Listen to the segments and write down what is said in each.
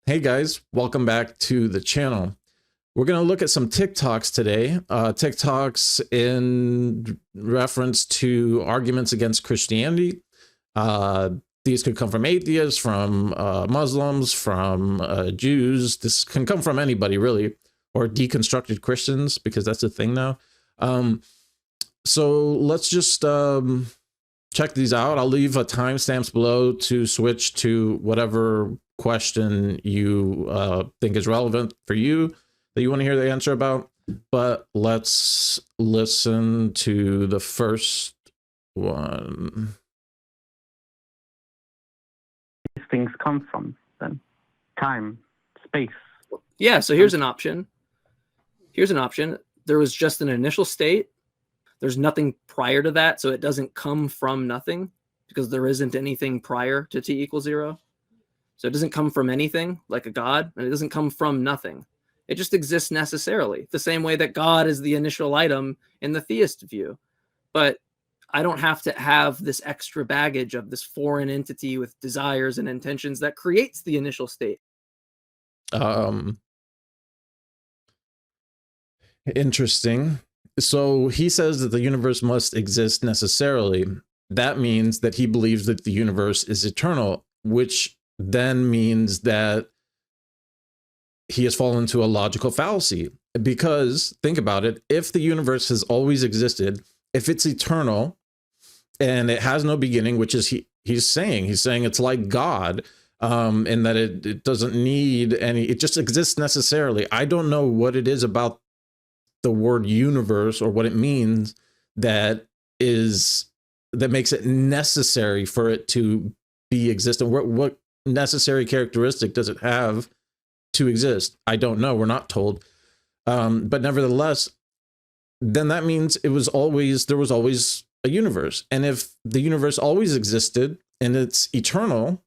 Hey guys, welcome back to the channel. We're going to look at some TikToks today. TikToks in reference to arguments against Christianity. These could come from atheists, from Muslims, from Jews. This can come from anybody really, or deconstructed Christians, because that's a thing now. So let's just check these out. I'll leave timestamps below to switch to whatever question you think is relevant for you, that you want to hear the answer about. But let's listen to the first one. These things come from then? Time, space. Yeah, so here's an option. Here's an option. There was just an initial state. There's nothing prior to that, so it doesn't come from nothing because there isn't anything prior to t equals 0. So it doesn't come from anything like a God, and it doesn't come from nothing. It just exists necessarily, the same way that God is the initial item in the theist view. But I don't have to have this extra baggage of this foreign entity with desires and intentions that creates the initial state. Interesting. So he says that the universe must exist necessarily. That means that he believes that the universe is eternal, which then means that he has fallen into a logical fallacy. Because think about it, if the universe has always existed, if it's eternal and it has no beginning, which is he's saying it's like God, in that it doesn't need any, it just exists necessarily. I don't know what it is about the word universe or what it means that makes it necessary for it to be existent. What necessary characteristic does it have to exist? I don't know. We're not told. But nevertheless, then that means there was always a universe. And if the universe always existed and it's eternal,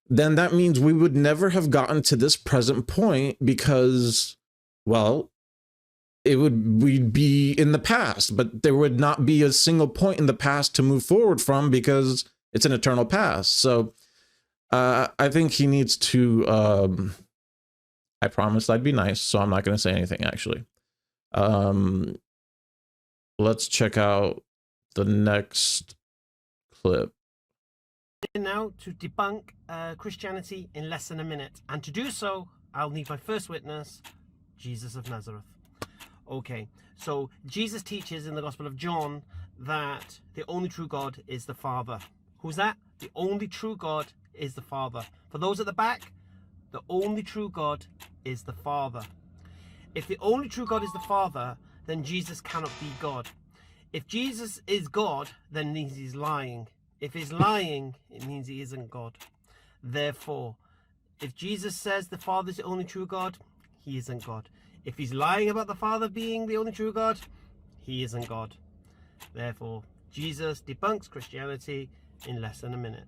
then that means we would never have gotten to this present point because, well, we'd be in the past, but there would not be a single point in the past to move forward from because it's an eternal past. So I think he needs to, I promised I'd be nice, so I'm not going to say anything actually. Let's check out the next clip. Now to debunk Christianity in less than a minute. And to do so, I'll need my first witness, Jesus of Nazareth. Okay, so Jesus teaches in the Gospel of John that the only true God is the Father. Who's that? The only true God is the Father. For those at the back, the only true God is the Father. If the only true God is the Father, then Jesus cannot be God. If Jesus is God, then it means he's lying. If he's lying, it means he isn't God. Therefore, if Jesus says the Father is the only true God, he isn't God. If he's lying about the Father being the only true God, he isn't God. Therefore, Jesus debunks Christianity in less than a minute.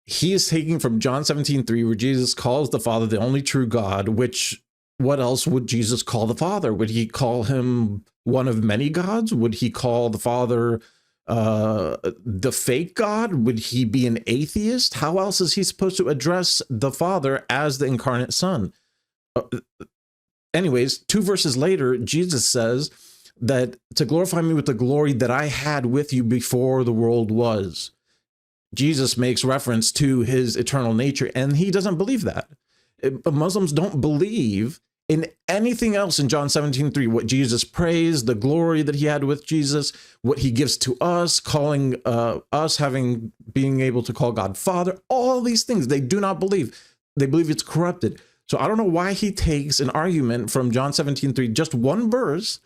He is taking from John 17:3, where Jesus calls the Father the only true God, which, what else would Jesus call the Father? Would he call him one of many gods? Would he call the Father the fake God? Would he be an atheist? How else is he supposed to address the Father as the incarnate Son? Anyways, 2 verses later, Jesus says that to glorify me with the glory that I had with you before the world was. Jesus makes reference to his eternal nature, and he doesn't believe that. Muslims don't believe in anything else in John 17:3, what Jesus praised, the glory that he had with Jesus, what he gives to us, calling us, being able to call God Father, all these things they do not believe. They believe it's corrupted. So I don't know why he takes an argument from John 17:3, just one verse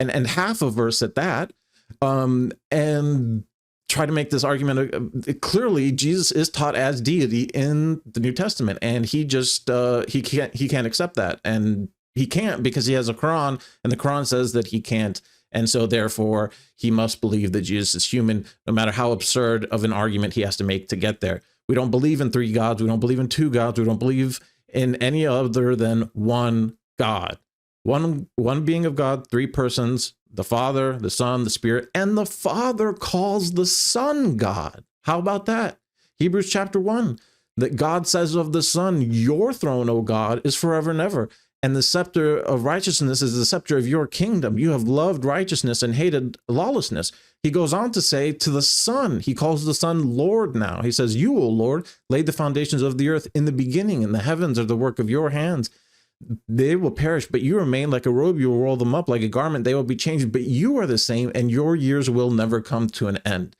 and half a verse at that, and try to make this argument. Clearly Jesus is taught as deity in the New Testament, and he just he can't accept that, and he can't because he has a Quran, and the Quran says that he can't, and so therefore he must believe that Jesus is human, no matter how absurd of an argument he has to make to get there. We don't believe in 3 gods, we don't believe in 2 gods, we don't believe in any other than one God, one being of God, 3 persons, the Father, the Son, the Spirit, and the Father calls the Son God. How about that? Hebrews chapter 1 that God says of the Son, your throne, O God, is forever and ever. And the scepter of righteousness is the scepter of your kingdom. You have loved righteousness and hated lawlessness. He goes on to say to the Son, he calls the Son Lord now. He says, you, O Lord, laid the foundations of the earth in the beginning, and the heavens are the work of your hands. They will perish, but you remain like a robe. You will roll them up like a garment. They will be changed, but you are the same, and your years will never come to an end.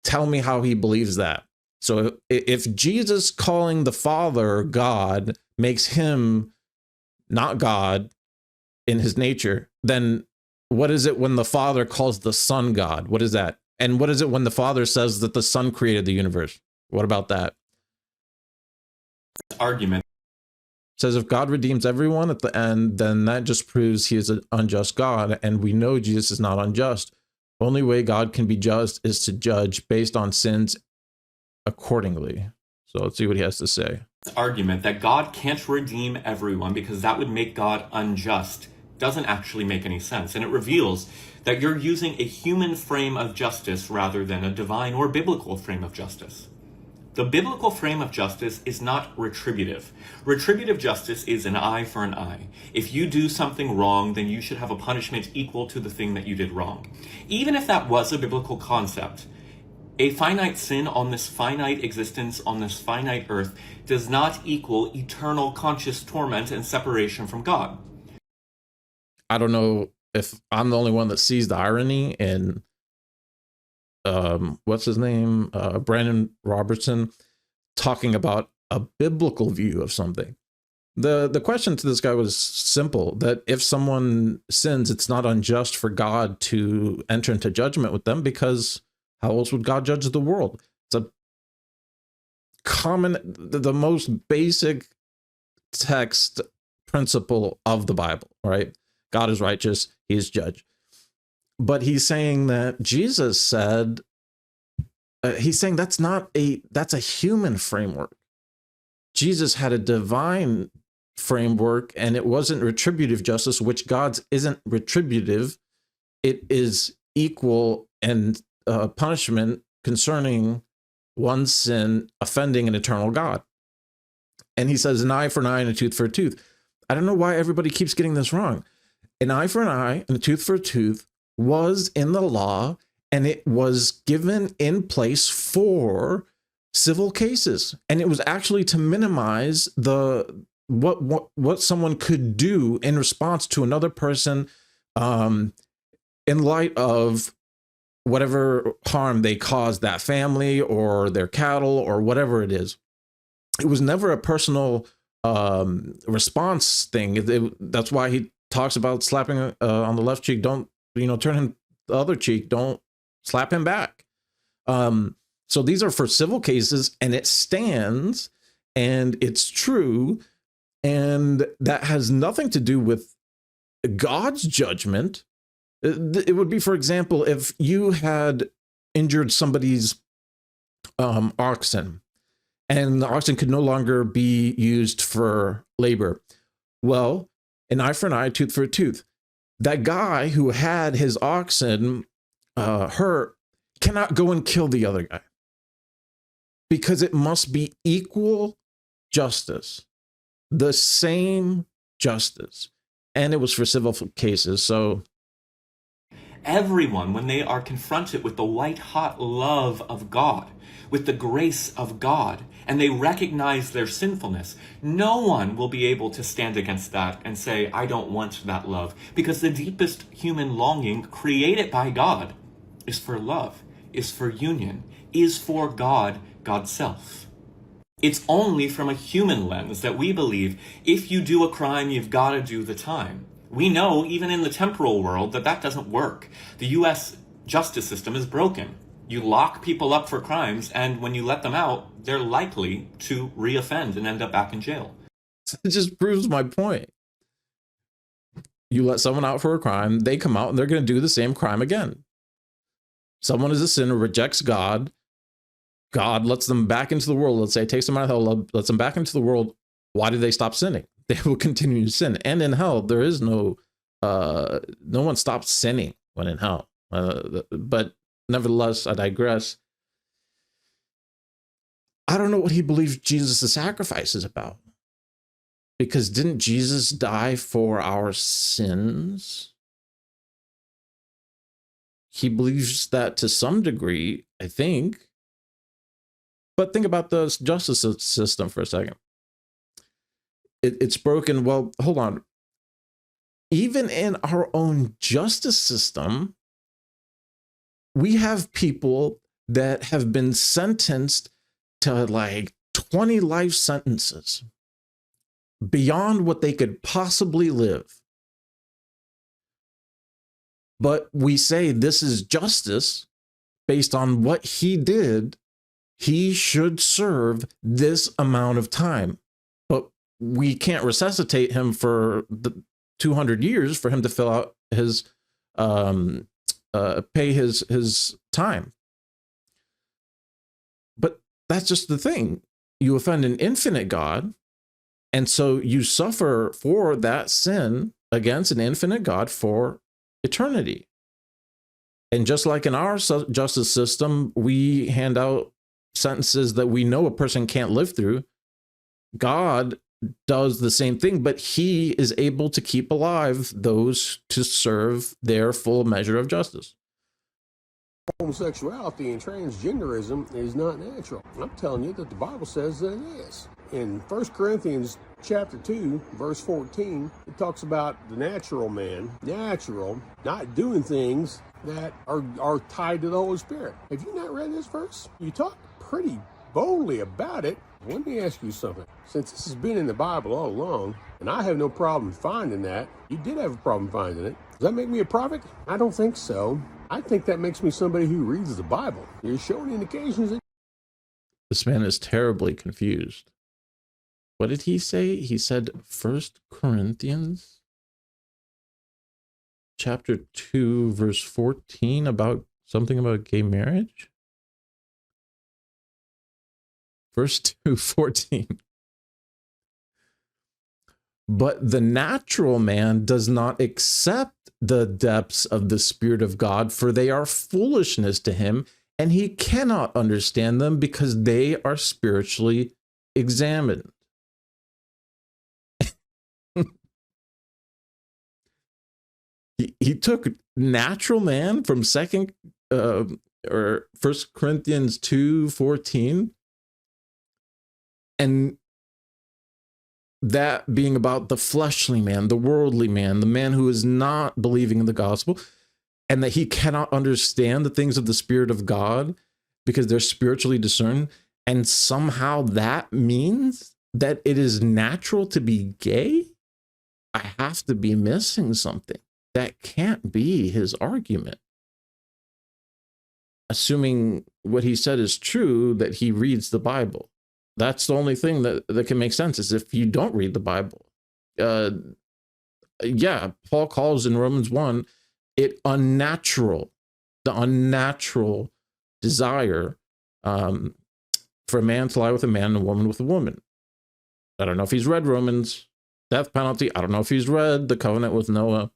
Tell me how he believes that. So if Jesus calling the Father God makes him not God in his nature, then what is it when the Father calls the Son God? What is that? And what is it when the Father says that the Son created the universe? What about that? Argument Says if God redeems everyone at the end, then that just proves he is an unjust God, and we know Jesus is not unjust. Only way God can be just is to judge based on sins accordingly. So let's see what he has to say. argument that God can't redeem everyone because that would make God unjust doesn't actually make any sense, and it reveals that you're using a human frame of justice rather than a divine or biblical frame of justice. The biblical frame of justice is not retributive. Retributive justice is an eye for an eye. If you do something wrong, then you should have a punishment equal to the thing that you did wrong. Even if that was a biblical concept, a finite sin on this finite existence, on this finite earth, does not equal eternal conscious torment and separation from God. I don't know if I'm the only one that sees the irony in what's his name? Brandon Robertson talking about a biblical view of something. The question to this guy was simple, that if someone sins, it's not unjust for God to enter into judgment with them, because how else would God judge the world? It's a common, the most basic text principle of the Bible, right? God is righteous, he is judge. But he's saying that Jesus said, he's saying that's a human framework. Jesus had a divine framework, and it wasn't retributive justice, which God's isn't retributive. It is equal and punishment concerning one's sin offending an eternal God. And he says an eye for an eye and a tooth for a tooth. I don't know why everybody keeps getting this wrong. An eye for an eye and a tooth for a tooth was in the law, and it was given in place for civil cases, and it was actually to minimize the what someone could do in response to another person in light of whatever harm they caused that family or their cattle or whatever it is. It was never a personal response thing. That's why he talks about slapping on the left cheek. Don't, turn him the other cheek. Don't slap him back. So these are for civil cases, and it stands, and it's true, and that has nothing to do with God's judgment. It would be, for example, if you had injured somebody's oxen, and the oxen could no longer be used for labor. Well, an eye for an eye, tooth for a tooth. That guy who had his oxen hurt cannot go and kill the other guy, because it must be equal justice, the same justice. And it was for civil cases. So Everyone, when they are confronted with the white-hot love of God, with the grace of God, and they recognize their sinfulness, no one will be able to stand against that and say, I don't want that love. Because the deepest human longing created by God is for love, is for union, is for God, God's self. It's only from a human lens that we believe if you do a crime, you've got to do the time. We know, even in the temporal world, that doesn't work. The U.S. justice system is broken. You lock people up for crimes, and when you let them out, they're likely to reoffend and end up back in jail. it just proves my point. You let someone out for a crime, they come out and they're going to do the same crime again. Someone is a sinner, rejects God. God lets them back into the world. Let's say takes them out of hell, lets them back into the world. Why do they stop sinning? They will continue to sin. And in hell, there is no one stops sinning when in hell. But nevertheless, I digress. I don't know what he believes Jesus' sacrifice is about. Because didn't Jesus die for our sins? He believes that to some degree, I think. But think about the justice system for a second. It's broken. Well, hold on. Even in our own justice system, we have people that have been sentenced to like 20 life sentences beyond what they could possibly live. But we say this is justice based on what he did. He should serve this amount of time. But we can't resuscitate him for the 200 years for him to fill out his pay his time. But that's just the thing. You offend an infinite God, and so you suffer for that sin against an infinite God for eternity. And just like in our justice system, we hand out sentences that we know a person can't live through. God does the same thing, but he is able to keep alive those to serve their full measure of justice. Homosexuality and transgenderism is not natural. I'm telling you that the Bible says that it is. In 1 Corinthians chapter 2, verse 14, it talks about the natural man, not doing things that are tied to the Holy Spirit. Have you not read this verse? You talk pretty boldly about it. Let me ask you something. Since this has been in the Bible all along, and I have no problem finding that, you did have a problem finding it. Does that make me a prophet? I don't think so. I think that makes me somebody who reads the Bible. You're showing indications that... This man is terribly confused. What did he say? He said 1 Corinthians chapter 2, verse 14 about something about gay marriage? Verse 2:14. But the natural man does not accept the depths of the Spirit of God, for they are foolishness to him, and he cannot understand them because they are spiritually examined. He took natural man from 1 Corinthians 2:14, and that being about the fleshly man, the worldly man, the man who is not believing in the gospel, and that he cannot understand the things of the Spirit of God because they're spiritually discerned. And somehow that means that it is natural to be gay? I have to be missing something. That can't be his argument. Assuming what he said is true, that he reads the Bible. That's the only thing that can make sense, is if you don't read the Bible. Paul calls in Romans 1 it unnatural, the unnatural desire for a man to lie with a man and a woman with a woman. I don't know if he's read Romans, death penalty. I don't know if he's read the covenant with Noah.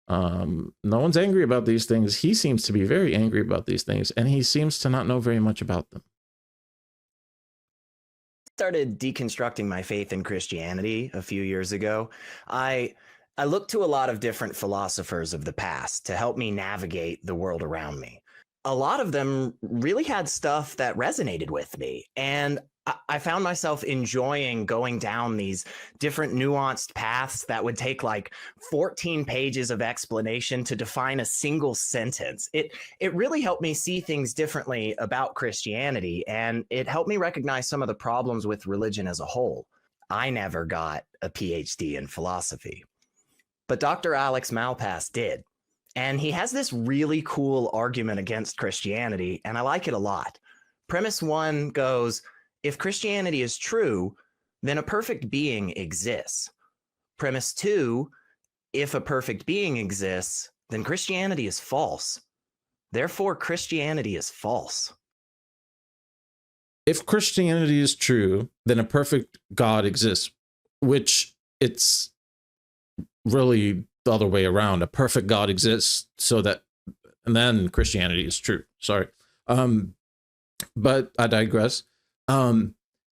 No one's angry about these things. He seems to be very angry about these things, and he seems to not know very much about them. Started deconstructing my faith in Christianity a few years ago. I looked to a lot of different philosophers of the past to help me navigate the world around me. A lot of them really had stuff that resonated with me, and I found myself enjoying going down these different nuanced paths that would take like 14 pages of explanation to define a single sentence. It really helped me see things differently about Christianity, and it helped me recognize some of the problems with religion as a whole. I never got a PhD in philosophy, but Dr. Alex Malpass did. And he has this really cool argument against Christianity, and I like it a lot. Premise 1 goes, if Christianity is true, then a perfect being exists. Premise 2, if a perfect being exists, then Christianity is false. Therefore, Christianity is false. If Christianity is true, then a perfect God exists, which it's really the other way around. A perfect God exists and then Christianity is true. Sorry. But I digress.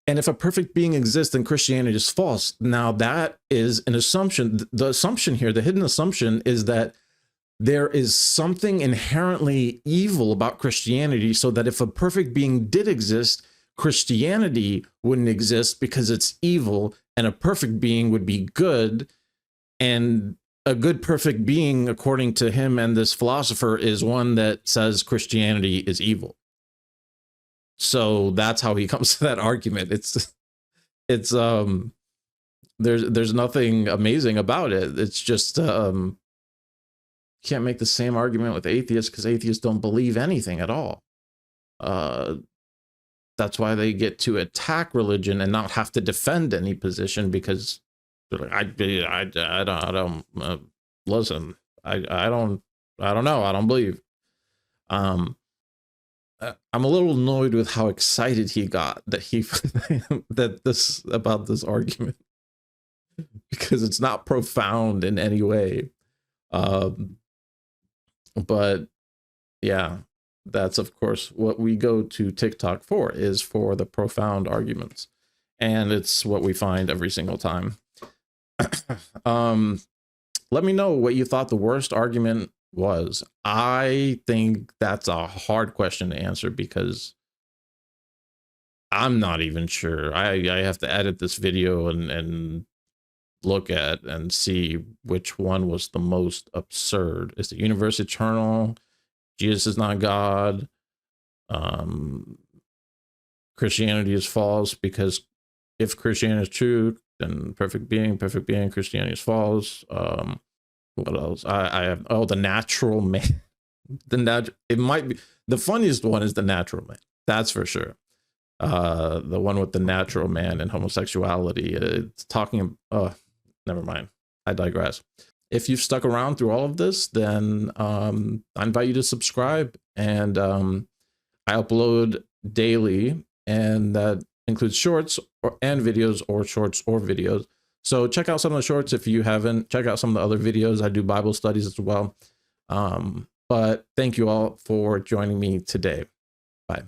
And if a perfect being exists, then Christianity is false. Now that is an assumption. The assumption here, the hidden assumption, is that there is something inherently evil about Christianity, so that if a perfect being did exist, Christianity wouldn't exist because it's evil, and a perfect being would be good. And a good perfect being, according to him and this philosopher, is one that says Christianity is evil. So that's how he comes to that argument. It's there's nothing amazing about it. It's just can't make the same argument with atheists, because atheists don't believe anything at all. That's why they get to attack religion and not have to defend any position, because they're like, I don't listen. I don't know. I don't believe. I'm a little annoyed with how excited he got that about this argument, because it's not profound in any way. But yeah, that's of course what we go to TikTok for, is for the profound arguments, and it's what we find every single time. Let me know what you thought the worst argument was. I think that's a hard question to answer, because I'm not even sure. I have to edit this video and look at and see which one was the most absurd. Is the universe eternal? Jesus is not God. Christianity is false, because if Christianity is true, then perfect being, Christianity is false. What else? I have, the natural man. It might be the funniest one is the natural man. That's for sure. The one with the natural man and homosexuality. It's talking. Never mind. I digress. If you've stuck around through all of this, then I invite you to subscribe. And I upload daily, and that includes shorts and videos, or shorts or videos. So check out some of the shorts if you haven't. Check out some of the other videos. I do Bible studies as well. But thank you all for joining me today. Bye.